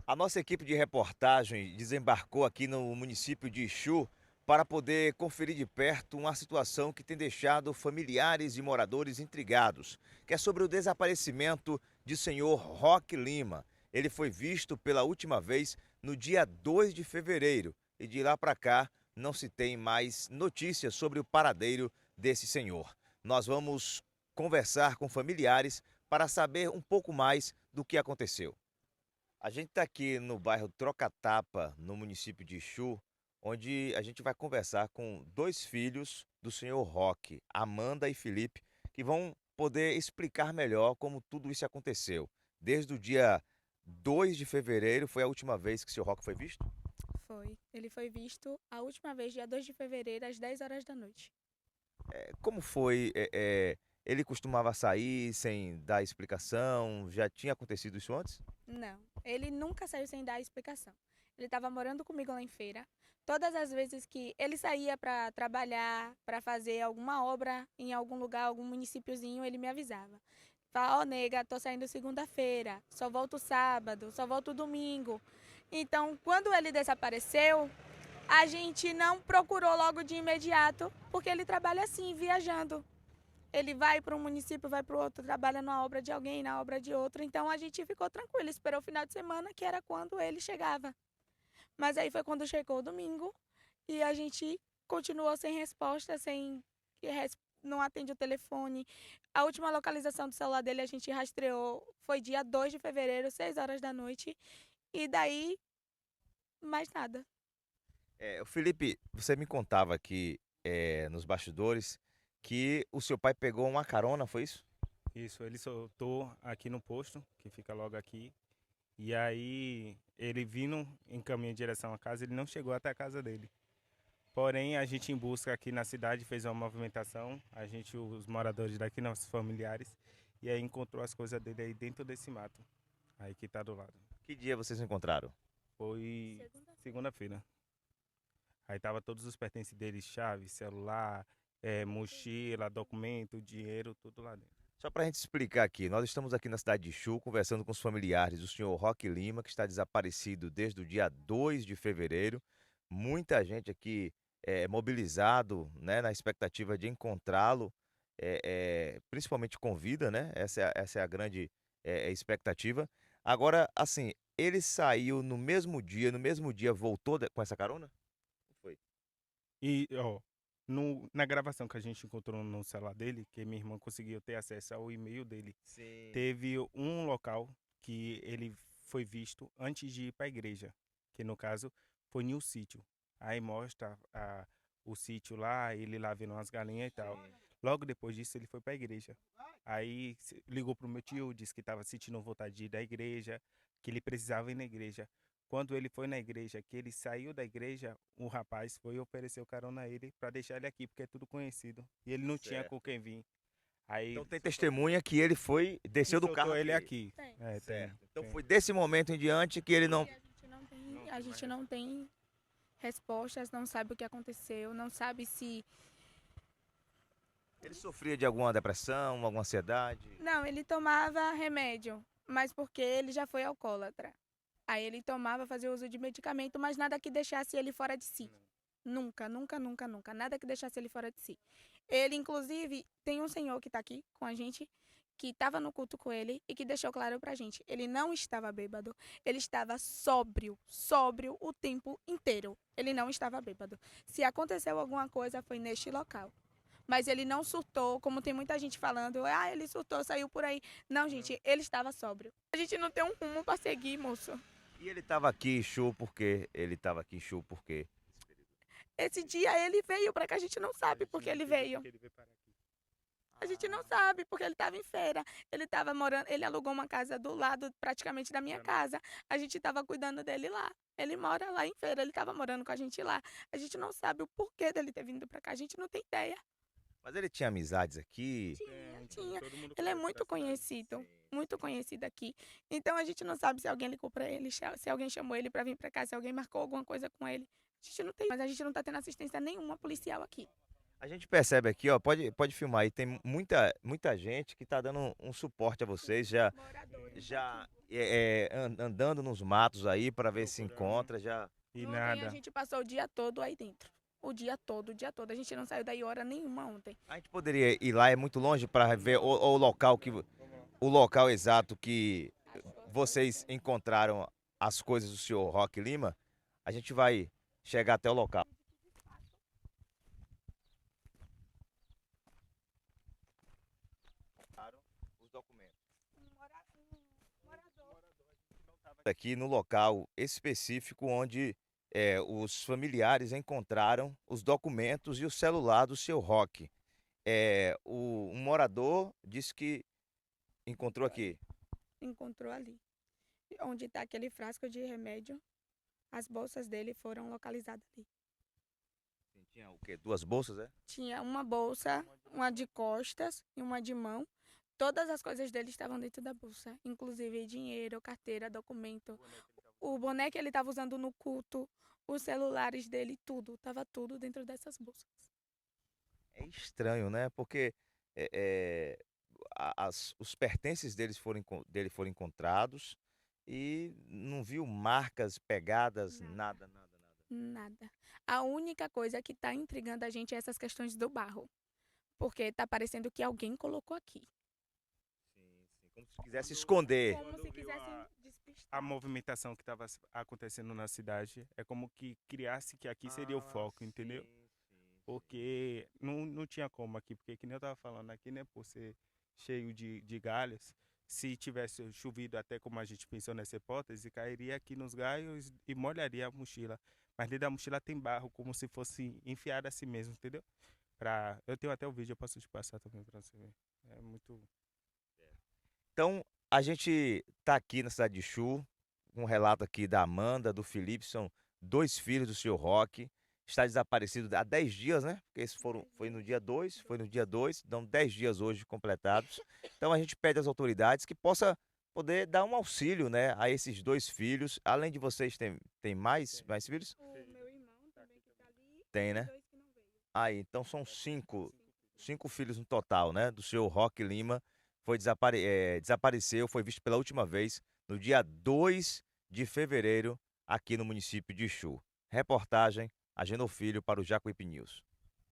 A nossa equipe de reportagem desembarcou aqui no município de Ixu para poder conferir de perto uma situação que tem deixado familiares e moradores intrigados, que é sobre o desaparecimento de senhor Roque Lima. Ele foi visto pela última vez no dia 2 de fevereiro e de lá para cá não se tem mais notícias sobre o paradeiro desse senhor. Nós vamos conversar com familiares para saber um pouco mais do que aconteceu. A gente está aqui no bairro Troca-Tapa, no município de Ixu, onde a gente vai conversar com dois filhos do senhor Roque, Amanda e Felipe, que vão poder explicar melhor como tudo isso aconteceu. Desde o dia 2 de fevereiro foi a última vez que o senhor Roque foi visto? Foi. Ele foi visto a última vez, dia 2 de fevereiro, às 10 horas da noite. Como foi? Ele costumava sair sem dar explicação? Já tinha acontecido isso antes? Não, ele nunca saiu sem dar explicação. Ele estava morando comigo lá em feira. Todas as vezes que ele saía para trabalhar, para fazer alguma obra em algum lugar, algum municípiozinho, ele me avisava. Fala, ó, nega, tô saindo segunda-feira, só volto sábado, só volto domingo. Então, quando ele desapareceu, a gente não procurou logo de imediato, porque ele trabalha assim, viajando. Ele vai para um município, vai para o outro, trabalha na obra de alguém, na obra de outro. Então a gente ficou tranquilo, esperou o final de semana, que era quando ele chegava. Mas aí foi quando chegou o domingo e a gente continuou sem resposta, sem não atende o telefone. A última localização do celular dele a gente rastreou, foi dia 2 de fevereiro, 6 horas da noite. E daí, mais nada. O Felipe, você me contava aqui nos bastidores que o seu pai pegou uma carona, foi isso? Isso, ele soltou aqui no posto, que fica logo aqui. E aí, ele vindo em caminho em direção à casa, ele não chegou até a casa dele. Porém, a gente em busca aqui na cidade fez uma movimentação, a gente, os moradores daqui, nossos familiares, e aí encontrou as coisas dele aí dentro desse mato, aí que tá do lado. Que dia vocês encontraram? Foi segunda-feira. Aí tava todos os pertences dele, chave, celular, mochila, documento, dinheiro, tudo lá dentro. Só para a gente explicar aqui, nós estamos aqui na cidade de Ixu conversando com os familiares do senhor Roque Lima, que está desaparecido desde o dia 2 de fevereiro. Muita gente aqui mobilizado, né, na expectativa de encontrá-lo, principalmente com vida, né? Essa é a grande expectativa. Agora, assim, ele saiu no mesmo dia voltou com essa carona? Foi. E, ó, na gravação que a gente encontrou no celular dele, que minha irmã conseguiu ter acesso ao e-mail dele, Sim. teve um local que ele foi visto antes de ir para a igreja, que no caso foi no sítio. Aí mostra o sítio lá, ele lá vendo umas galinhas e tal. Sim. Logo depois disso, ele foi para a igreja. Aí ligou pro meu tio, disse que estava sentindo vontade de ir da igreja, que ele precisava ir na igreja. Quando ele foi na igreja, que ele saiu da igreja, o rapaz foi e ofereceu carona a ele para deixar ele aqui, porque é tudo conhecido. E ele não tinha com Certo. quem vir. Aí Então tem testemunha que ele foi, e desceu do carro soltou ele aqui. aqui. Tem. É, tem, Certo. Então tem. foi desse momento em diante que ele não. E a gente não tem respostas, não sabe o que aconteceu, não sabe se. Ele sofria de alguma depressão, alguma ansiedade. Não, ele tomava remédio, mas porque ele já foi alcoólatra. Aí ele tomava, fazia uso de medicamento, mas nada que deixasse ele fora de si. Nunca, nunca, nunca, nunca. Nada que deixasse ele fora de si. Ele, inclusive, tem um senhor que está aqui com a gente, que estava no culto com ele e que deixou claro pra gente. Ele não estava bêbado, ele estava sóbrio, sóbrio o tempo inteiro. Ele não estava bêbado. Se aconteceu alguma coisa, foi neste local. Mas ele não surtou, como tem muita gente falando, ah, ele surtou, saiu por aí. Não, gente, ele estava sóbrio. A gente não tem um rumo para seguir, moço. E ele estava aqui em Chu por quê? Ele estava aqui em Chu por quê? Esse dia ele veio para cá, a gente não A sabe gente porque não ele entendeu veio. porque ele veio parar aqui. A gente não sabe porque ele estava em feira. Ele estava morando, ele alugou uma casa do lado praticamente da minha casa. A gente estava cuidando dele lá. Ele mora lá em feira, ele estava morando com a gente lá. A gente não sabe o porquê dele ter vindo para cá, a gente não tem ideia. Mas ele tinha amizades aqui. Tinha. Todo mundo Ele é conhece da muito cidade. conhecido, muito conhecido aqui. Então a gente não sabe se alguém ligou para ele, se alguém chamou ele para vir para cá, se alguém marcou alguma coisa com ele. A gente não tem, mas a gente não tá tendo assistência nenhuma policial aqui. A gente percebe aqui, ó, pode filmar aí, tem muita gente que está dando um suporte a vocês, Moradores já daqui. andando nos matos aí para ver se Procurando. encontra, já. E Ontem a nada. gente passou o dia todo aí dentro. O dia todo, o dia todo. A gente não saiu daí hora nenhuma ontem. A gente poderia ir lá, é muito longe para ver o local o local exato que vocês encontraram as coisas do senhor Roque Lima. A gente vai chegar até o local. Os documentos. Aqui no local específico onde os familiares encontraram os documentos e o celular do seu Roque. Um morador disse que encontrou aqui. Encontrou ali. Onde está aquele frasco de remédio, as bolsas dele foram localizadas ali. Tinha o quê? Duas bolsas, é? Tinha uma bolsa, uma de costas e uma de mão. Todas as coisas dele estavam dentro da bolsa, inclusive dinheiro, carteira, documento, o boné que ele estava usando no culto, os celulares dele, tudo, estava tudo dentro dessas bolsas. É estranho, né? Porque é, é, os pertences dele foram encontrados e não viu marcas, pegadas, Nada, nada. nada. A única coisa que está intrigando a gente é essas questões do barro, porque está parecendo que alguém colocou aqui, Sim, como se quisesse esconder. como se viu quisessem a despistar. movimentação que estava acontecendo na cidade, é como que criasse que aqui seria o foco, entendeu? Porque não tinha como aqui, porque que nem eu tava falando aqui, né, por ser cheio de galhos, se tivesse chovido até como a gente pensou nessa hipótese, cairia aqui nos galhos e molharia a mochila. Mas dentro da mochila tem barro, como se fosse enfiado assim mesmo, entendeu? Eu tenho até o vídeo, eu posso te passar também pra você ver. É muito. Então, a gente tá aqui na cidade de Chu, um relato aqui da Amanda, do Felipe, são dois filhos do senhor Roque. Está desaparecido há 10 dias, né? Porque foi no dia 2, foi no dia 2, dão 10 dias hoje completados. Então a gente pede às autoridades que possa poder dar um auxílio, né, a esses dois filhos. Além de vocês, tem mais filhos? O meu irmão também que está ali Tem, e né? dois que não veio. Aí, então são cinco filhos no total, né? Do senhor Roque Lima. Desapareceu, foi visto pela última vez no dia 2 de fevereiro aqui no município de Chu. Reportagem Agenor Filho para o Jacuípe News.